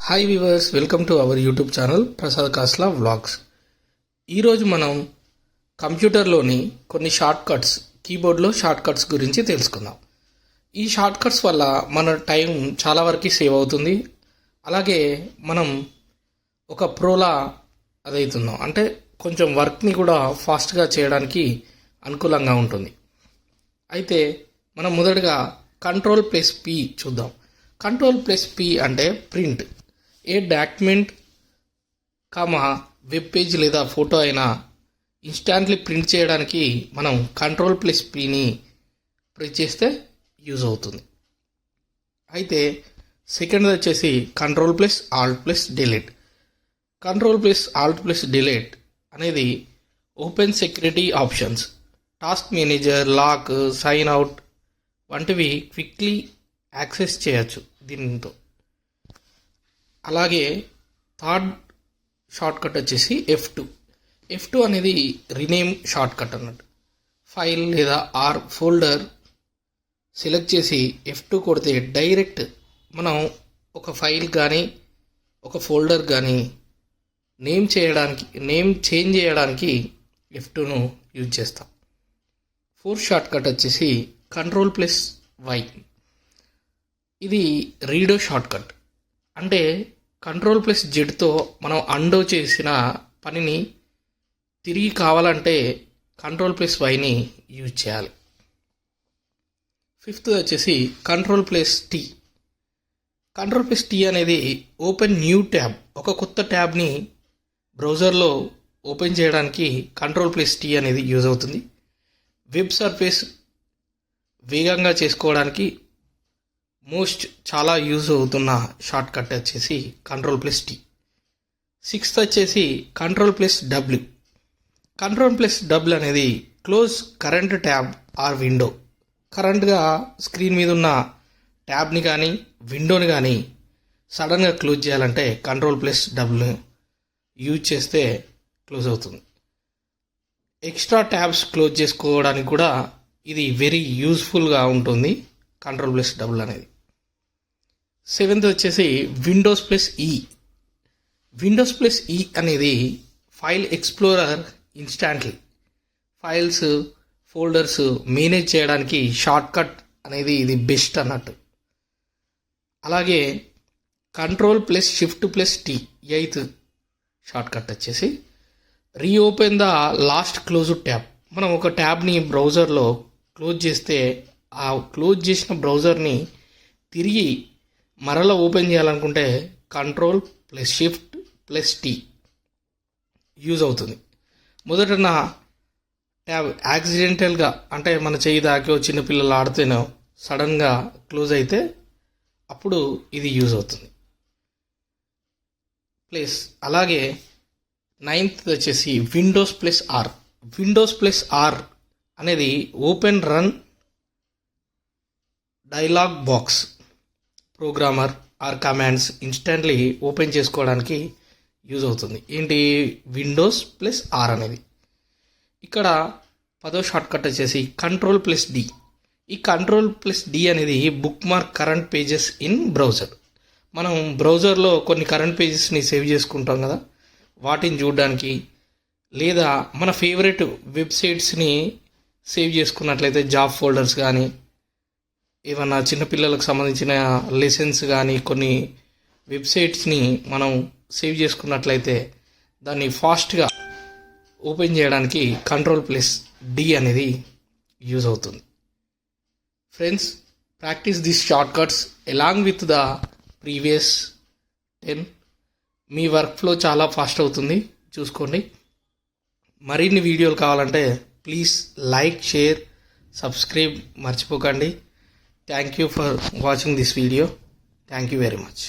Hi viewers, welcome to our YouTube channel Prasad Kasla vlogs. ఈరోజు మనం కంప్యూటర్లోని కొన్ని షార్ట్ కట్స్, కీబోర్డ్లో షార్ట్ కట్స్ గురించి తెలుసుకుందాం. ఈ షార్ట్ కట్స్ వల్ల మన టైం చాలా వరకు సేవ్ అవుతుంది. అలాగే మనం ఒక ప్రోలా అదవుతున్నాం, అంటే కొంచెం వర్క్ని కూడా ఫాస్ట్గా చేయడానికి అనుకూలంగా ఉంటుంది. అయితే మనం మొదటగా Ctrl+P చూద్దాం. Ctrl+P అంటే ప్రింట్. ఏ డాక్యుమెంట్ వెబ్ పేజ్ లేదా ఫోటో అయినా ఇన్స్టాంట్లీ ప్రింట్ చేయడానికి మనం Ctrl+Pని ప్రెస్ చేస్తే యూజ్ అవుతుంది. అయితే సెకండ్ వచ్చేసి Ctrl+Alt+Delete. Ctrl+Alt+Delete అనేది open security options, task manager, lock, sign out వంటివి క్విక్లీ యాక్సెస్ చేయొచ్చు దీంతో. అలాగే థర్డ్ షార్ట్ కట్ వచ్చేసి F2 అనేది రీనేమ్ షార్ట్ కట్ అన్నట్టు. ఫైల్ లేదా ఫోల్డర్ సెలెక్ట్ చేసి F2 కొడితే డైరెక్ట్ మనం ఒక ఫైల్ కానీ ఒక ఫోల్డర్ కానీ నేమ్ చేంజ్ చేయడానికి F2ను యూజ్ చేస్తాం. ఫోర్త్ షార్ట్ కట్ వచ్చేసి Ctrl+Y. ఇది రీడో షార్ట్ కట్. అంటే Ctrl+Zతో మనం అండో చేసిన పనిని తిరిగి కావాలంటే Ctrl+Yని యూజ్ చేయాలి. ఫిఫ్త్ వచ్చేసి Ctrl+T. Ctrl+T అనేది ఓపెన్ న్యూ ట్యాబ్. ఒక కొత్త ట్యాబ్ని బ్రౌజర్లో ఓపెన్ చేయడానికి Ctrl+T అనేది యూజ్ అవుతుంది. వెబ్ సర్ఫేస్ వేగంగా చేసుకోవడానికి చాలా యూజ్ అవుతున్న షార్ట్ కట్ వచ్చేసి Ctrl+T. సిక్స్త్ వచ్చేసి Ctrl+W. Ctrl+W అనేది close current tab or window. కరెంట్గా స్క్రీన్ మీద ఉన్న ట్యాబ్ని కానీ విండోని కానీ సడన్గా క్లోజ్ చేయాలంటే Ctrl+W యూజ్ చేస్తే క్లోజ్ అవుతుంది. ఎక్స్ట్రా ట్యాబ్స్ క్లోజ్ చేసుకోవడానికి కూడా ఇది వెరీ యూజ్ఫుల్గా ఉంటుంది Ctrl+W అనేది. సెవెంత్ వచ్చేసి Windows+E. Windows+E అనేది file explorer. Instantly files, folders manage చేయడానికి షార్ట్ కట్ అనేది ఇది బెస్ట్ అన్నట్టు. అలాగే Ctrl+Shift+T ఎయిత్ షార్ట్ కట్ వచ్చేసి reopen the last closed tab. మనం ఒక ట్యాబ్ని బ్రౌజర్లో క్లోజ్ చేస్తే ఆ క్లోజ్ చేసిన బ్రౌజర్ని తిరిగి మరలా ఓపెన్ చేయాలనుకుంటే Ctrl+Shift+T యూజ్ అవుతుంది. మొదట నా ట్యాబ్ యాక్సిడెంటల్గా, అంటే మన చేయి దాకో చిన్నపిల్లలు ఆడితేనో సడన్గా క్లోజ్ అయితే అప్పుడు ఇది యూజ్ అవుతుంది. అలాగే నైన్త్ వచ్చేసి Windows+R. Windows+R అనేది open run dialog box. Programmer or commands instantly open చేసుకోవడానికి యూజ్ అవుతుంది. ఏంటి Windows+R అనేది. ఇక్కడ 10వ షార్ట్ కట్ వచ్చేసి Ctrl+D. ఈ Ctrl+D అనేది book mark current pages in browser. మనం బ్రౌజర్లో కొన్ని కరెంట్ పేజెస్ని సేవ్ చేసుకుంటాం కదా, వాటిని చూడడానికి, లేదా మన ఫేవరెట్ వెబ్సైట్స్ని సేవ్ చేసుకున్నట్లయితే జాబ్ ఫోల్డర్స్ కానీ, ఏమన్నా చిన్నపిల్లలకు సంబంధించిన లెసన్స్ కానీ కొన్ని వెబ్సైట్స్ని మనం సేవ్ చేసుకున్నట్లయితే దాన్ని ఫాస్ట్గా ఓపెన్ చేయడానికి Ctrl+D అనేది యూజ్ అవుతుంది. Friends, practice this short cuts along with the previous 10. Me work flow చాలా ఫాస్ట్ అవుతుంది, చూసుకోండి. మరిన్ని వీడియోలు కావాలంటే ప్లీజ్ లైక్, షేర్, సబ్స్క్రైబ్ మర్చిపోకండి. Thank you for watching this video. Thank you very much.